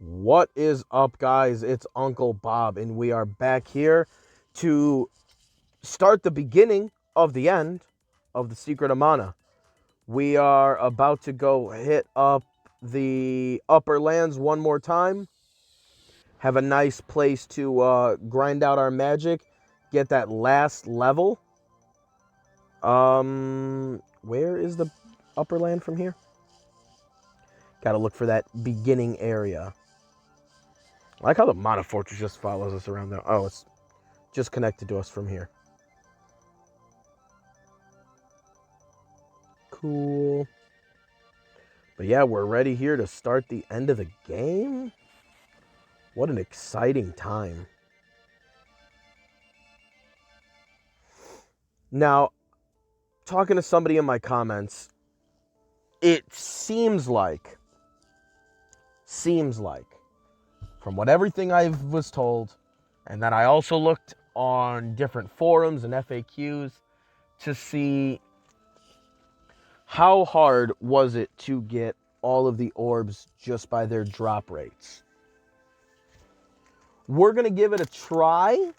What is up, guys? It's Uncle Bob, and we are back here to start the beginning of the end of the Secret of Mana. We are about to go hit up the upper lands one more time, have a nice place to grind out our magic, get that last level. Where is the upper land from here? Gotta look for that beginning area. I like how the Mana Fortress just follows us around there. Oh, it's just connected to us from here. Cool. But yeah, we're ready here to start the end of the game. What an exciting time. Now, talking to somebody in my comments, it seems like, from what everything I was told, and then I also looked on different forums and FAQs to see how hard was it to get all of the orbs just by their drop rates. We're going to give it a try,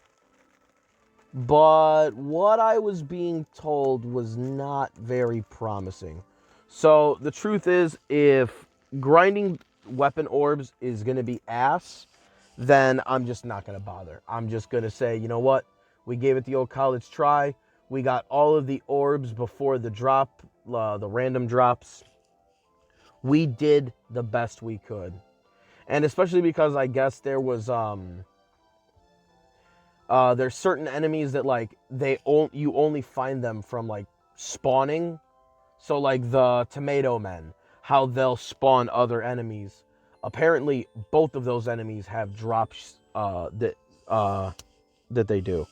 but what I was being told was not very promising. So the truth is, if grinding weapon orbs is going to be ass, then I'm just not going to bother. I'm just going to say, you know what? We gave it the old college try. We got all of the orbs before the drop, the random drops. We did the best we could. And especially because I guess there was there's certain enemies that like you only find them from like spawning. So like the tomato men, how they'll spawn other enemies. Apparently both of those enemies have drops that they do.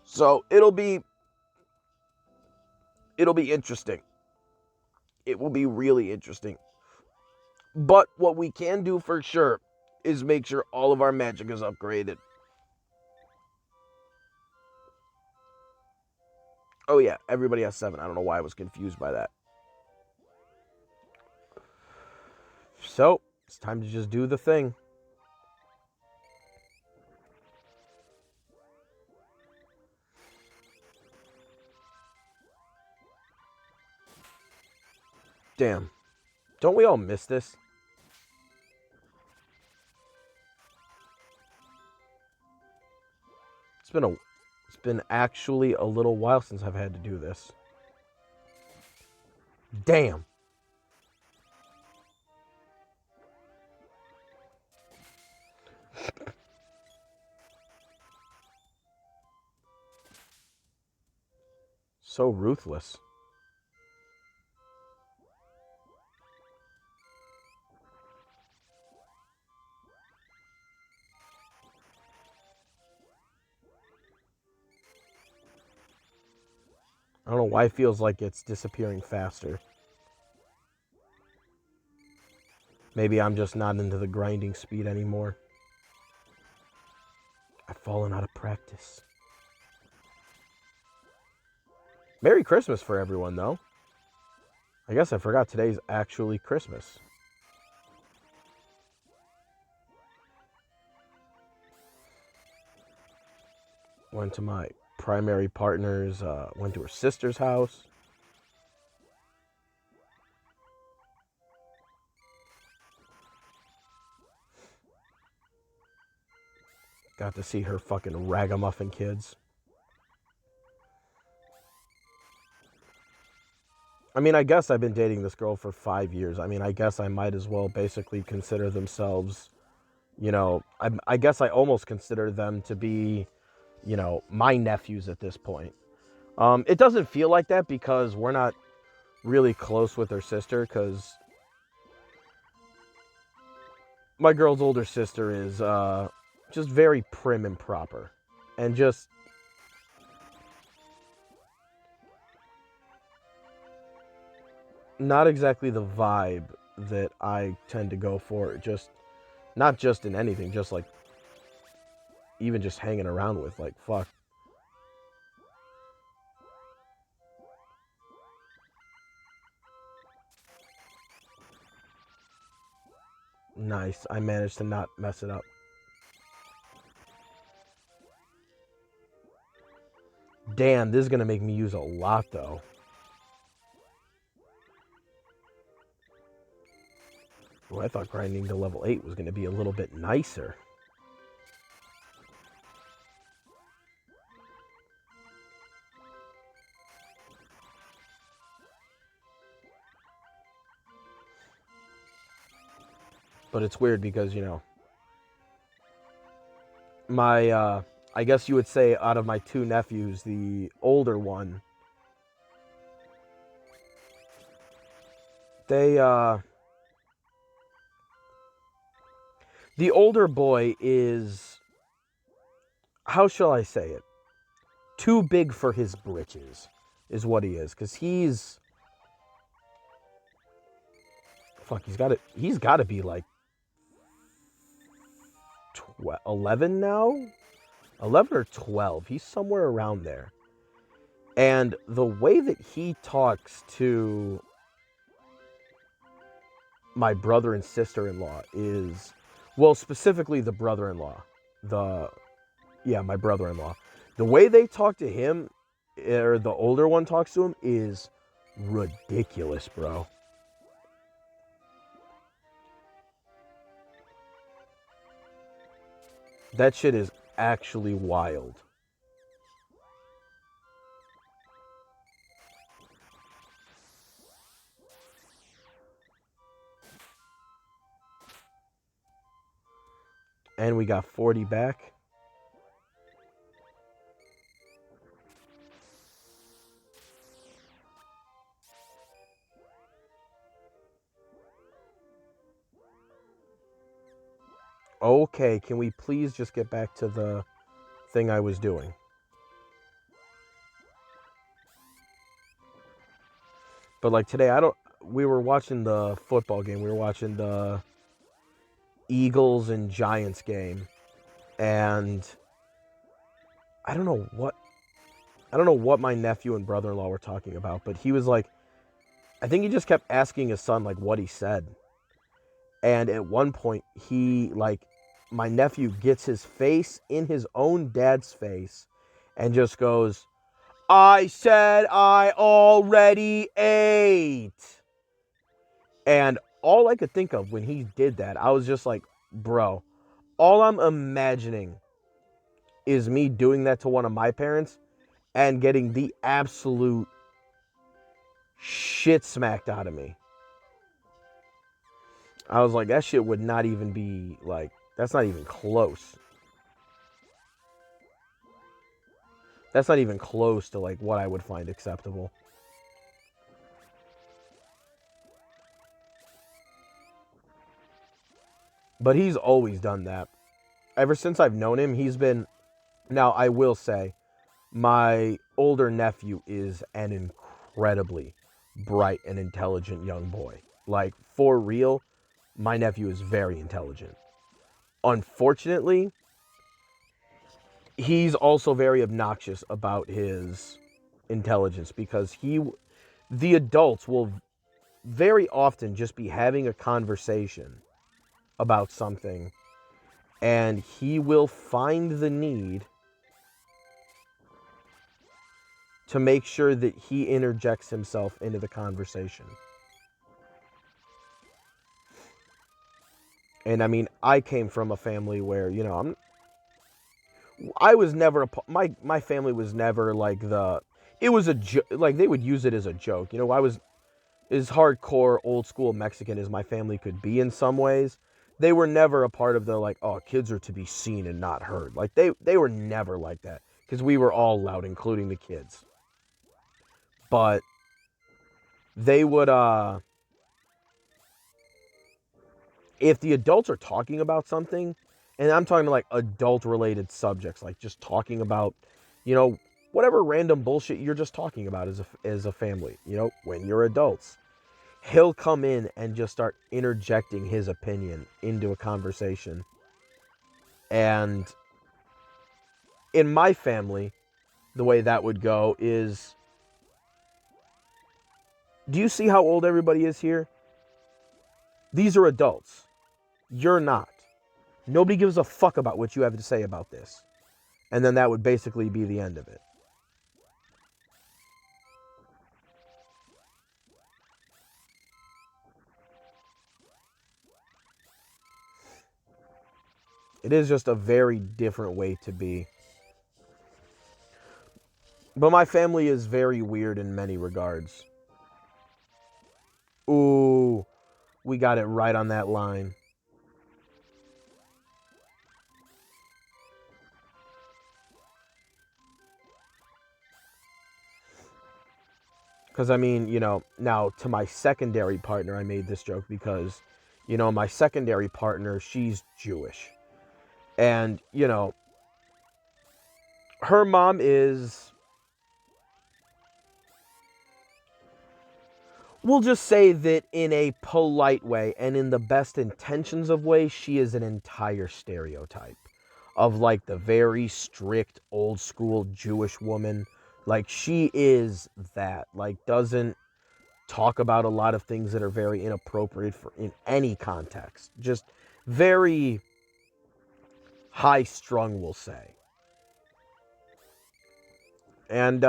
So it'll be interesting. It will be really interesting. But what we can do for sure is make sure all of our magic is upgraded. Oh yeah, everybody has 7. I don't know why I was confused by that. So, it's time to just do the thing. Damn. Don't we all miss this? It's been actually a little while since I've had to do this. Damn. So ruthless. I don't know why it feels like it's disappearing faster. Maybe I'm just not into the grinding speed anymore. I've fallen out of practice. Merry Christmas for everyone, though. I guess I forgot today's actually Christmas. Went to my primary partner's, went to her sister's house. Got to see her fucking ragamuffin kids. I mean, I guess I've been dating this girl for 5 years. I mean, I guess I might as well basically consider themselves, you know, I guess I almost consider them to be, you know, my nephews at this point. It doesn't feel like that because we're not really close with her sister, because my girl's older sister is just very prim and proper and just not exactly the vibe that I tend to go for. Just not just in anything, just like even just hanging around with. Like, fuck. Nice. I managed to not mess it up. Damn, this is going to make me use a lot, though. Oh, I thought grinding to level 8 was going to be a little bit nicer. But it's weird because, you know, my, I guess you would say out of my two nephews, the older one, the older boy is, how shall I say it? Too big for his britches is what he is. Because he's got to be like 11 now? 11 or 12. He's somewhere around there. And the way that he talks to my brother and sister-in-law is, well, specifically the brother-in-law. My brother-in-law. The way they talk to him, or the older one talks to him, is ridiculous, bro. That shit is actually wild. And we got 40 back. Okay, can we please just get back to the thing I was doing? But like today, we were watching the football game. We were watching the Eagles and Giants game. And I don't know what my nephew and brother-in-law were talking about, but he was like, I think he just kept asking his son like what he said. And at one point, my nephew gets his face in his own dad's face and just goes, I said I already ate. And all I could think of when he did that, I was just like, bro, all I'm imagining is me doing that to one of my parents and getting the absolute shit smacked out of me. I was like, that shit would not even be like, that's not even close. That's not even close to like what I would find acceptable. But he's always done that. Ever since I've known him, he's been... Now, I will say, my older nephew is an incredibly bright and intelligent young boy. Like, for real, my nephew is very intelligent. Unfortunately, he's also very obnoxious about his intelligence because the adults will very often just be having a conversation about something, and he will find the need to make sure that he interjects himself into the conversation. And I mean, I came from a family where, you know, I was never my family was never like it was like they would use it as a joke. You know, I was as hardcore old school Mexican as my family could be in some ways. They were never a part of the like, oh, kids are to be seen and not heard. Like they were never like that because we were all loud, including the kids. But they would if the adults are talking about something, and I'm talking like adult related subjects, like just talking about, you know, whatever random bullshit you're just talking about as a family, you know, when you're adults, he'll come in and just start interjecting his opinion into a conversation. And in my family, the way that would go is, do you see how old everybody is here? These are adults. You're not. Nobody gives a fuck about what you have to say about this. And then that would basically be the end of it. It is just a very different way to be. But my family is very weird in many regards. Ooh, we got it right on that line. Because, I mean, now to my secondary partner, I made this joke because, my secondary partner, she's Jewish. And, her mom is, we'll just say that in a polite way and in the best intentions of way, she is an entire stereotype of like the very strict old school Jewish woman. Like she is that, like doesn't talk about a lot of things that are very inappropriate for in any context. Just very high strung, we'll say. And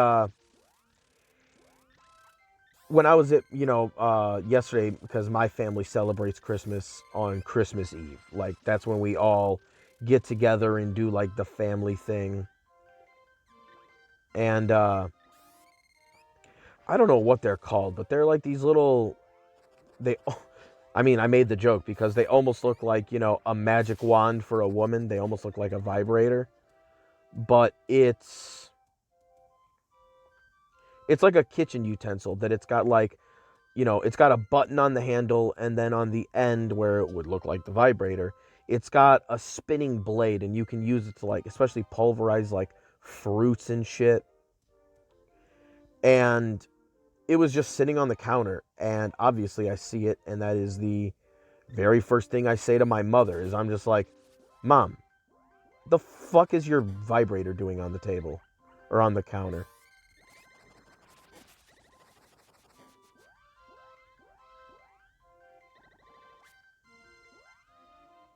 when I was at, yesterday, because my family celebrates Christmas on Christmas Eve. Like, that's when we all get together and do, like, the family thing. And I don't know what they're called, but they're like these little. They. I mean, I made the joke because they almost look like, a magic wand for a woman. They almost look like a vibrator. But it's like a kitchen utensil that it's got like, it's got a button on the handle, and then on the end where it would look like the vibrator, it's got a spinning blade, and you can use it to like, especially pulverize like fruits and shit. And it was just sitting on the counter, and obviously I see it, and that is the very first thing I say to my mother is I'm just like, Mom, the fuck is your vibrator doing on the table or on the counter?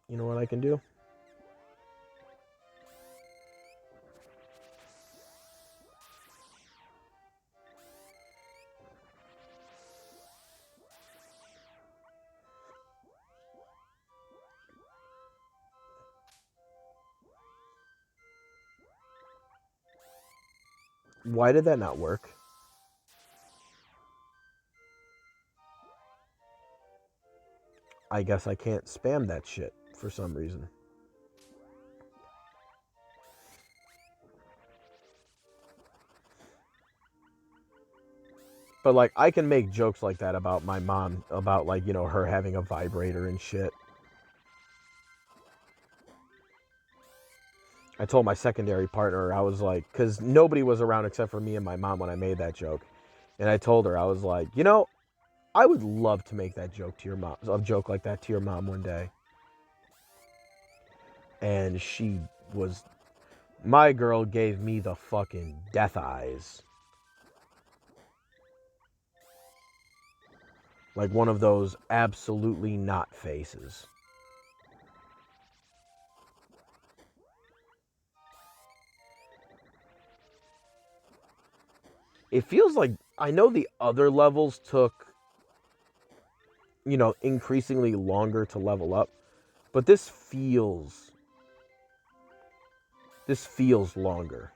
You know what I can do? Why did that not work? I guess I can't spam that shit for some reason. But like I can make jokes like that about my mom, about like, her having a vibrator and shit. I told my secondary partner, I was like, because nobody was around except for me and my mom when I made that joke. And I told her, I was like, I would love to make that joke to your mom, a joke like that to your mom one day. And she was, my girl gave me the fucking death eyes. Like one of those absolutely not faces. It feels like, I know the other levels took, increasingly longer to level up, but this feels longer.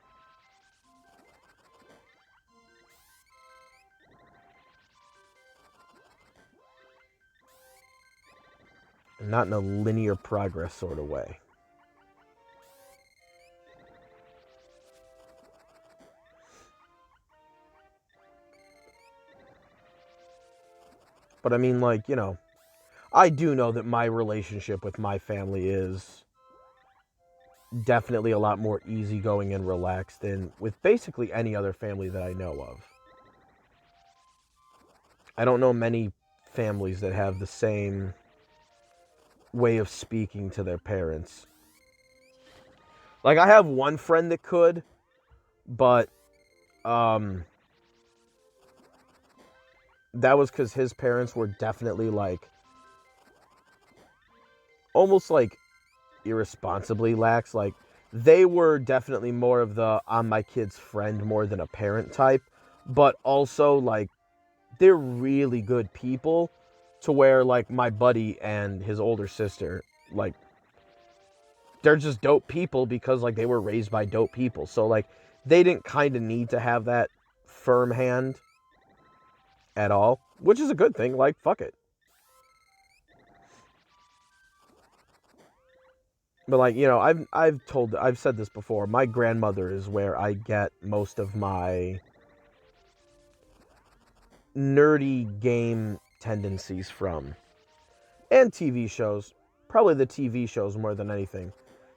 Not in a linear progress sort of way. But I mean, like, I do know that my relationship with my family is definitely a lot more easygoing and relaxed than with basically any other family that I know of. I don't know many families that have the same way of speaking to their parents. Like, I have one friend that could, but um, that was because his parents were definitely like almost like irresponsibly lax. Like, they were definitely more of the I'm my kid's friend more than a parent type, but also like they're really good people to where like my buddy and his older sister, like, they're just dope people because like they were raised by dope people. So like they didn't kind of need to have that firm hand at all, which is a good thing. Like, fuck it. But like, you know, I've said this before. My grandmother is where I get most of my nerdy game tendencies from, and TV shows. Probably the TV shows more than anything.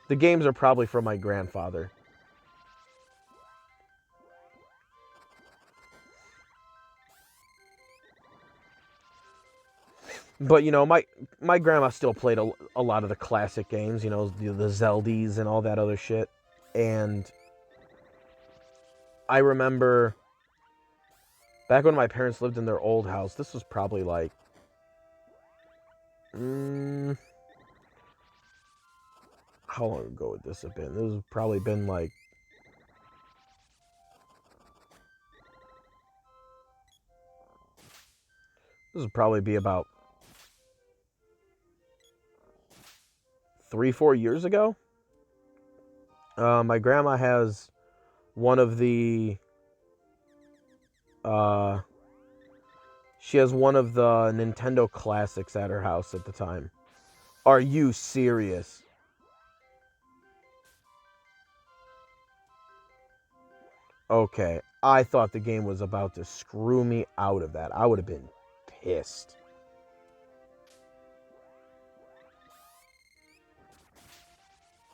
The games are probably from my grandfather. But you know, my grandma still played a lot of the classic games. You know, the Zeldies and all that other shit. And I remember back when my parents lived in their old house. This was probably like, how long ago would this have been? This has probably been like, this would probably be about 3-4 years ago. My grandma has one of the uh, she has one of the Nintendo classics at her house at the time. Are you serious? Okay, I thought the game was about to screw me out of that. I would have been pissed.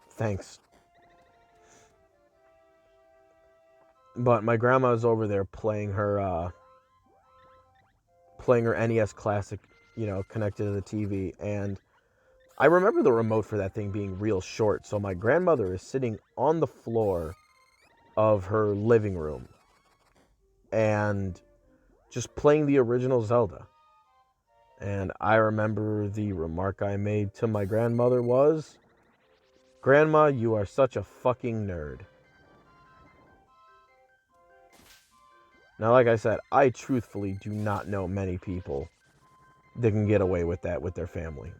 Thanks. But my grandma's over there playing her NES Classic, you know, connected to the TV. And I remember the remote for that thing being real short. So my grandmother is sitting on the floor of her living room and just playing the original Zelda. And I remember the remark I made to my grandmother was, Grandma, you are such a fucking nerd. Now, like I said, I truthfully do not know many people that can get away with that with their family.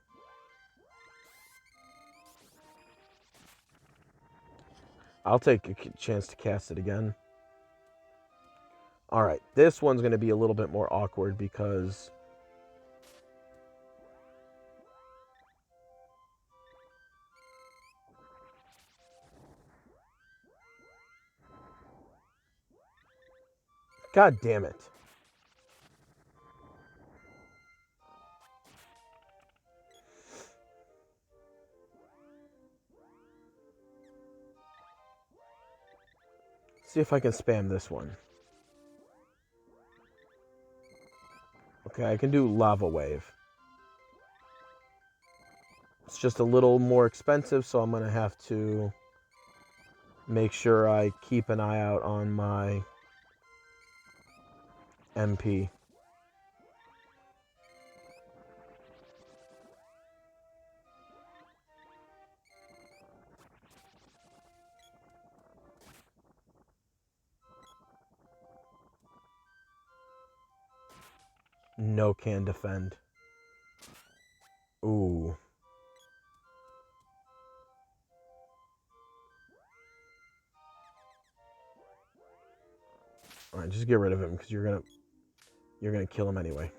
I'll take a chance to cast it again. All right, this one's going to be a little bit more awkward because God damn it. See if I can spam this one. Okay, I can do Lava Wave. It's just a little more expensive, so I'm going to have to make sure I keep an eye out on my MP. No can defend. Ooh. All right, just get rid of him because you're gonna kill him anyway.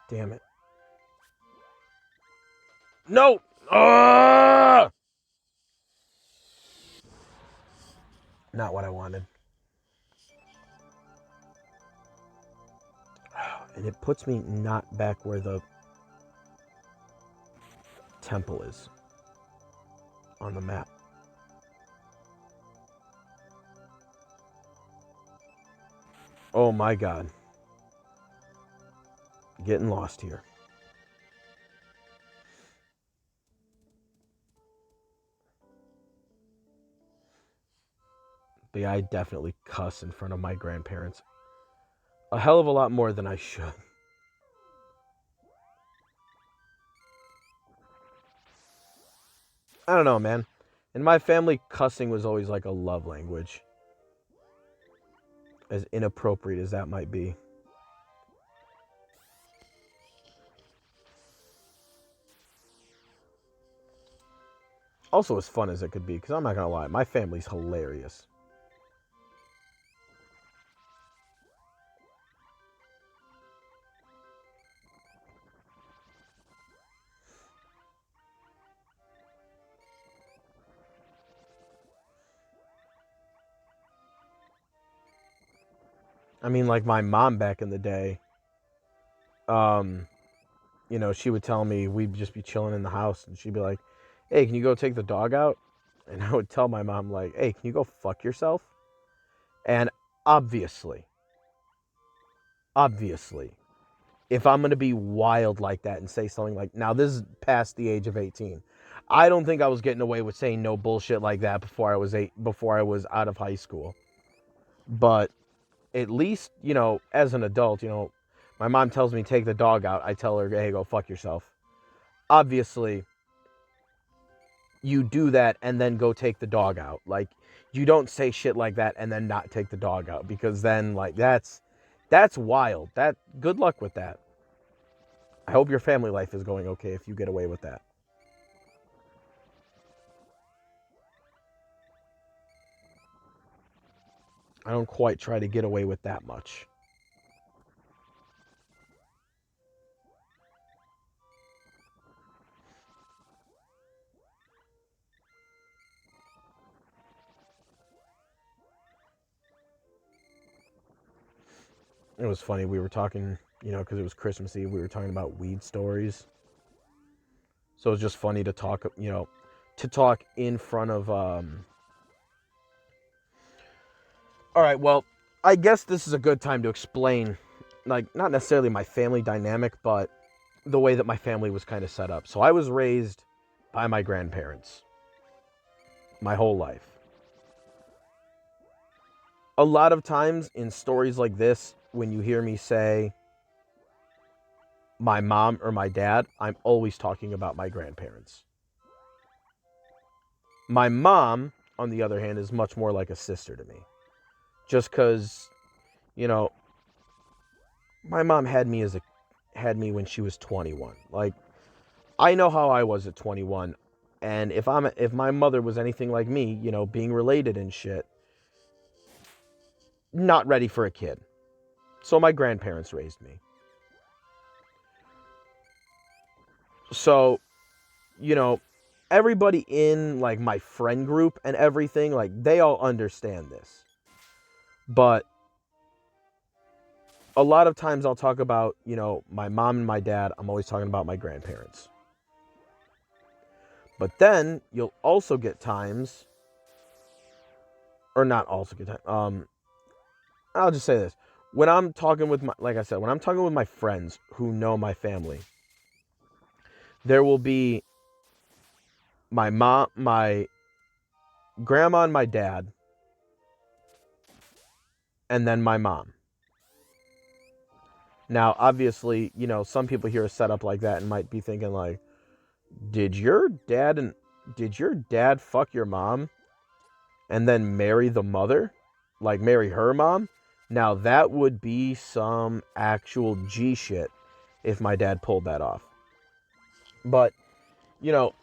Damn it. No! Not what I wanted. And it puts me not back where the temple is on the map. Oh my god. Getting lost here. But yeah, I definitely cuss in front of my grandparents. A hell of a lot more than I should. I don't know, man. In my family, cussing was always like a love language. As inappropriate as that might be. Also as fun as it could be, because I'm not going to lie, my family's hilarious. I mean, like my mom back in the day, um, she would tell me we'd just be chilling in the house and she'd be like, hey, can you go take the dog out? And I would tell my mom, like, hey, can you go fuck yourself? And obviously, obviously, if I'm going to be wild like that and say something like, now this is past the age of 18. I don't think I was getting away with saying no bullshit like that before I was out of high school. But at least, as an adult, my mom tells me take the dog out. I tell her, hey, go fuck yourself. Obviously, you do that and then go take the dog out. Like, you don't say shit like that and then not take the dog out, because then, like, that's wild. That good luck with that. I hope your family life is going okay if you get away with that. I don't quite try to get away with that much. It was funny. We were talking, because it was Christmas Eve, we were talking about weed stories. So it's just funny to talk, to talk in front of. All right, well, I guess this is a good time to explain, like, not necessarily my family dynamic, but the way that my family was kind of set up. So I was raised by my grandparents my whole life. A lot of times in stories like this, when you hear me say my mom or my dad, I'm always talking about my grandparents. My mom, on the other hand, is much more like a sister to me. Just because, you know, my mom had me when she was 21. Like, I know how I was at 21, and if my mother was anything like me, being related and shit, not ready for a kid. So my grandparents raised me. So, you know, everybody in like my friend group and everything, like they all understand this. But a lot of times I'll talk about, my mom and my dad. I'm always talking about my grandparents. But then you'll also get times, or not also get times. I'll just say this: when I'm talking with like I said, when I'm talking with my friends who know my family, there will be my mom, my grandma, and my dad, and then my mom. Now, obviously, some people hear a setup like that and might be thinking like, did your dad fuck your mom and then marry the mother? Like marry her mom? Now that would be some actual G shit if my dad pulled that off. But, you know,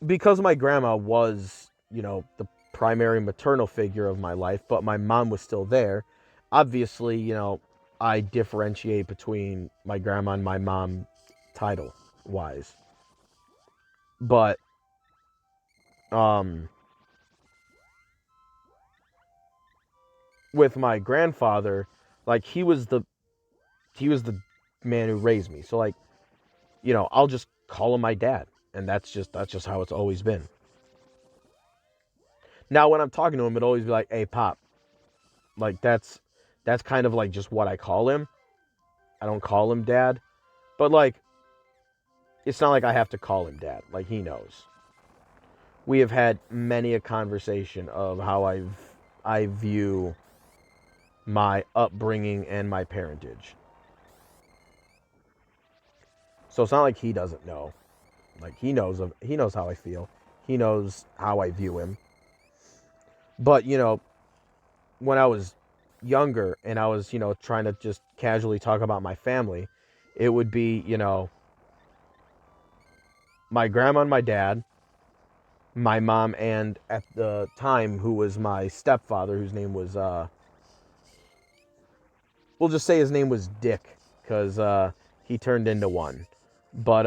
because my grandma was, the primary maternal figure of my life, but my mom was still there, obviously, I differentiate between my grandma and my mom title wise. But um with my grandfather, like he was the man who raised me. So like, I'll just call him my dad, and that's just how it's always been. Now when I'm talking to him, it'd always be like, "Hey, pop." Like that's kind of like just what I call him. I don't call him dad, but like it's not like I have to call him dad. Like he knows. We have had many a conversation of I view my upbringing and my parentage. So it's not like he doesn't know. Like he knows how I feel. He knows how I view him. But, when I was younger and I was, trying to just casually talk about my family, it would be, my grandma and my dad, my mom, and at the time, who was my stepfather, whose name was, we'll just say his name was Dick, because he turned into one. But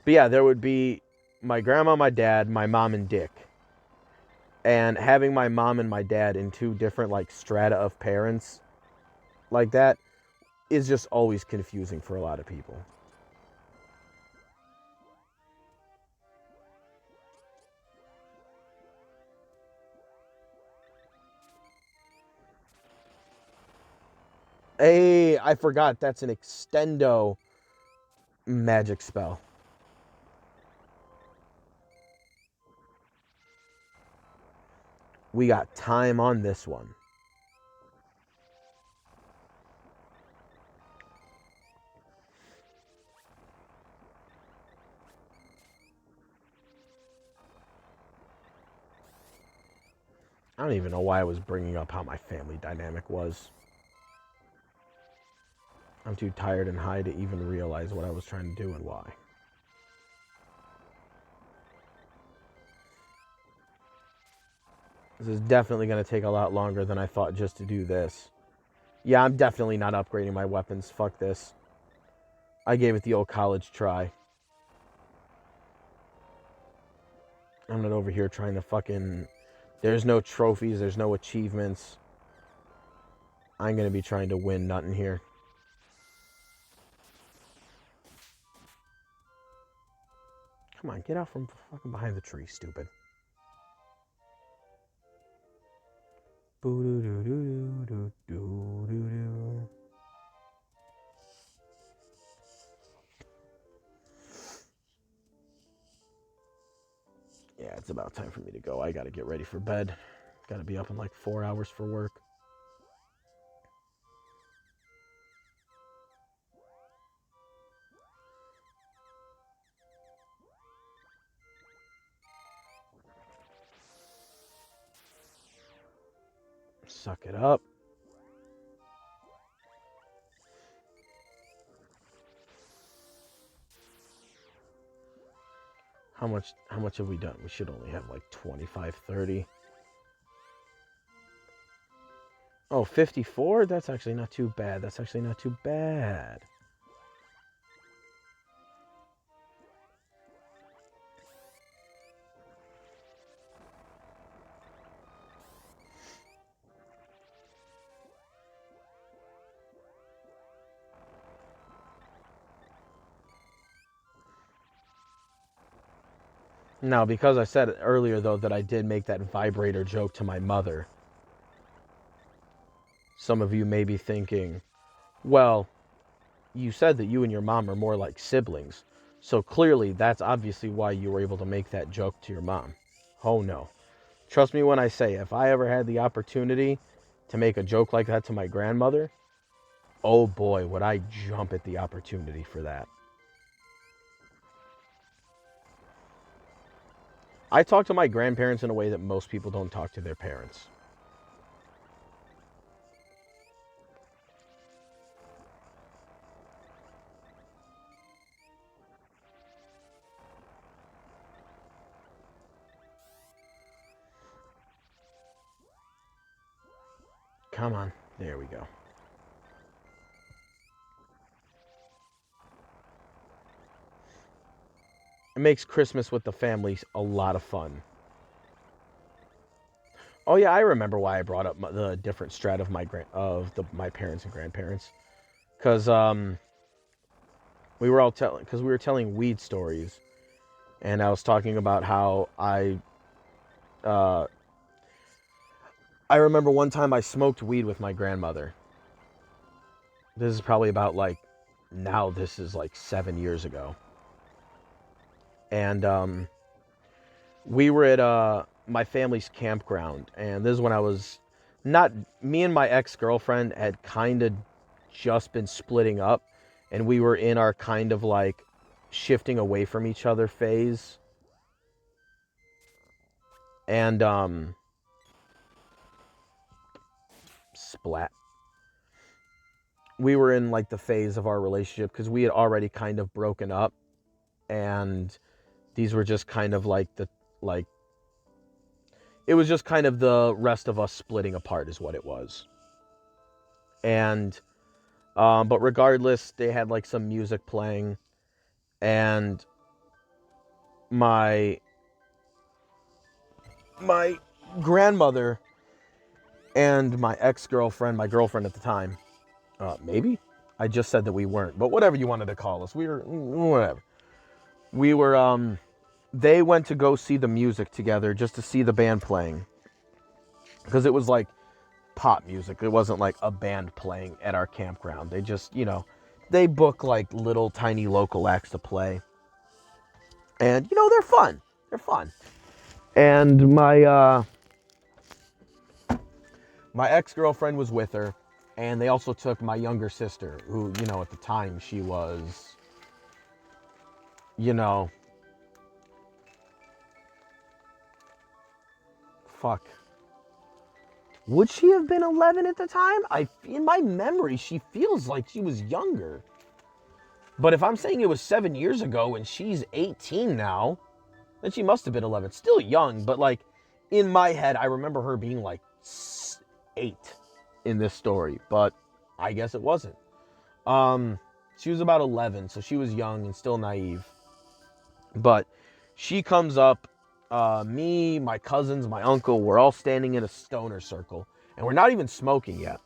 yeah, there would be my grandma, my dad, my mom, and Dick. And having my mom and my dad in two different, like, strata of parents like that is just always confusing for a lot of people. Hey, I forgot that's an extendo magic spell. We got time on this one. I don't even know why I was bringing up how my family dynamic was. I'm too tired and high to even realize what I was trying to do and why. This is definitely going to take a lot longer than I thought just to do this. Yeah, I'm definitely not upgrading my weapons. Fuck this. I gave it the old college try. I'm not over here trying to fucking... There's no trophies. There's no achievements. I'm going to be trying to win nothing here. Come on, get out from fucking behind the tree, stupid. Boo-doo-doo-doo-doo-doo-doo-doo. Yeah, it's about time for me to go. I gotta get ready for bed. Gotta be up in like 4 hours for work. Suck it up. How much have we done? We should only have like 25, 30. Oh, 54? That's actually not too bad. That's actually not too bad. Now, because I said earlier, though, that I did make that vibrator joke to my mother, some of you may be thinking, well, you said that you and your mom are more like siblings, so clearly that's obviously why you were able to make that joke to your mom. Oh, no. Trust me when I say, if I ever had the opportunity to make a joke like that to my grandmother, oh boy, would I jump at the opportunity for that. I talk to my grandparents in a way that most people don't talk to their parents. Come on. There we go. It makes Christmas with the family a lot of fun. Oh yeah, I remember why I brought up the different strat of my parents and grandparents, because we were telling weed stories, and I was talking about how uh, I remember one time I smoked weed with my grandmother. This is probably about this is like 7 years ago, and we were at my family's campground, and this is when I was not me and my ex-girlfriend had kind of just been splitting up, and we were in our kind of like shifting away from each other phase. And splat. We were in like the phase of our relationship because we had already kind of broken up, and these were just kind of like like it was just kind of the rest of us splitting apart is what it was. And but regardless, they had like some music playing, and my grandmother and my ex-girlfriend, my girlfriend at the time, maybe I just said that we weren't, but whatever you wanted to call us, we were whatever. We were they went to go see the music together just to see the band playing, because it was like pop music. It wasn't like a band playing at our campground. They just, they book like little tiny local acts to play. And, they're fun. They're fun. And my ex-girlfriend was with her, and they also took my younger sister, who, at the time she was, fuck. Would she have been 11 at the time? In my memory, she feels like she was younger. But if I'm saying it was 7 years ago and she's 18 now, then she must have been 11. Still young, but like in my head, I remember her being like 8 in this story, but I guess it wasn't. She was about 11, so she was young and still naive. But she comes up, me, my cousins, my uncle, we're all standing in a stoner circle, and we're not even smoking yet.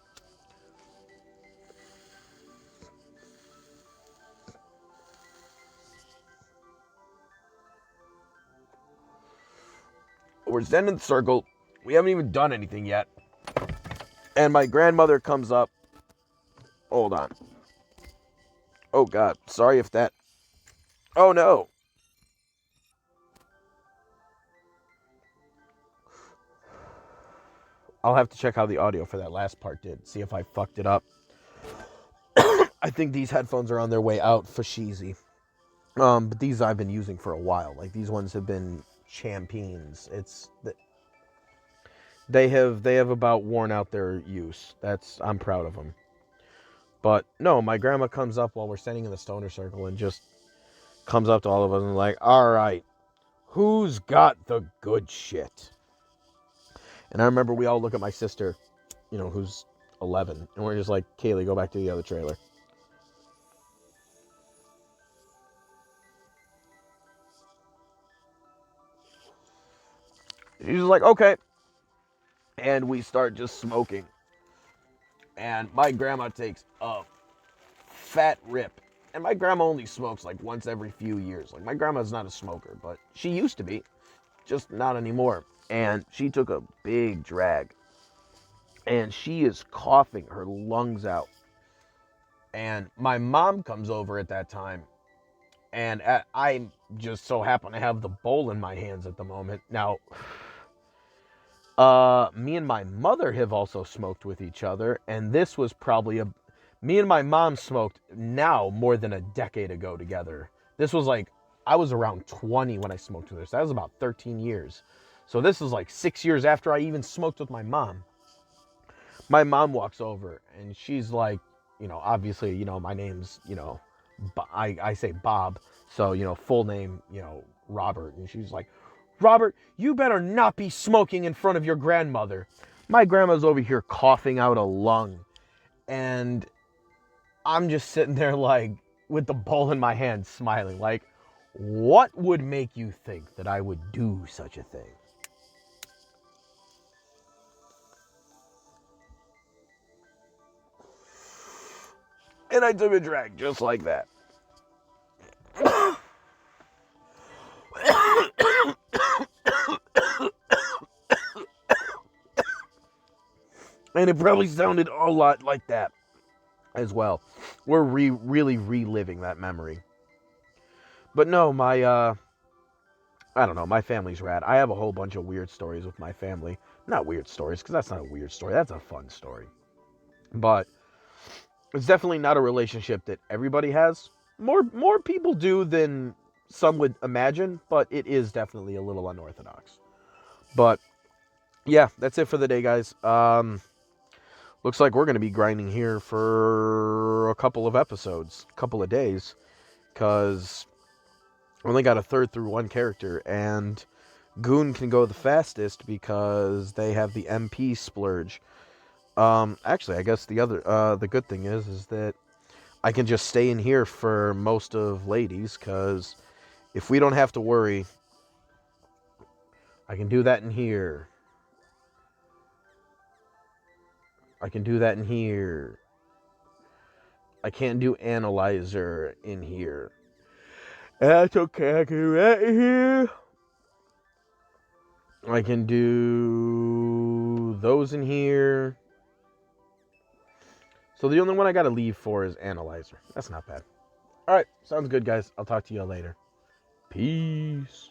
We're standing in the circle. We haven't even done anything yet. And my grandmother comes up. Hold on. Oh, God. Sorry if that... Oh, no. I'll have to check how the audio for that last part did. See if I fucked it up. I think these headphones are on their way out for Sheezy. But these I've been using for a while. Like, these ones have been champions. They have about worn out their use. I'm proud of them. But no, my grandma comes up while we're standing in the stoner circle and just comes up to all of us and like, all right, who's got the good shit? And I remember we all look at my sister, who's 11, and we're just like, Kaylee, go back to the other trailer. She's like, okay. And we start just smoking. And my grandma takes a fat rip. And my grandma only smokes like once every few years. Like, my grandma's not a smoker, but she used to be. Just not anymore. And she took a big drag. And she is coughing her lungs out. And my mom comes over at that time. And I just so happen to have the bowl in my hands at the moment. Now, me and my mother have also smoked with each other. And this was probably me and my mom smoked now more than a decade ago together. This was like, I was around 20 when I smoked with her. So that was about 13 years. So this is like 6 years after I even smoked with my mom. My mom walks over and she's like, obviously, my name's, I say Bob. So, full name, Robert. And she's like, Robert, you better not be smoking in front of your grandmother. My grandma's over here coughing out a lung. And I'm just sitting there like with the bowl in my hand smiling. Like, what would make you think that I would do such a thing? And I took a drag just like that. And it probably sounded a lot like that as well. We're really reliving that memory. But no, my I don't know. My family's rad. I have a whole bunch of weird stories with my family. Not weird stories, because that's not a weird story. That's a fun story. But it's definitely not a relationship that everybody has. More people do than some would imagine, but it is definitely a little unorthodox. But yeah, that's it for the day, guys. Looks like we're going to be grinding here for a couple of episodes, couple of days, because I only got a third through one character, and Goon can go the fastest because they have the MP splurge. Actually, I guess the good thing is that I can just stay in here for most of ladies, because if we don't have to worry, I can do that in here. I can do that in here. I can't do analyzer in here. That's okay, I can do that in here. I can do those in here. So the only one I gotta leave for is analyzer. That's not bad. Alright, sounds good, guys. I'll talk to you later. Peace.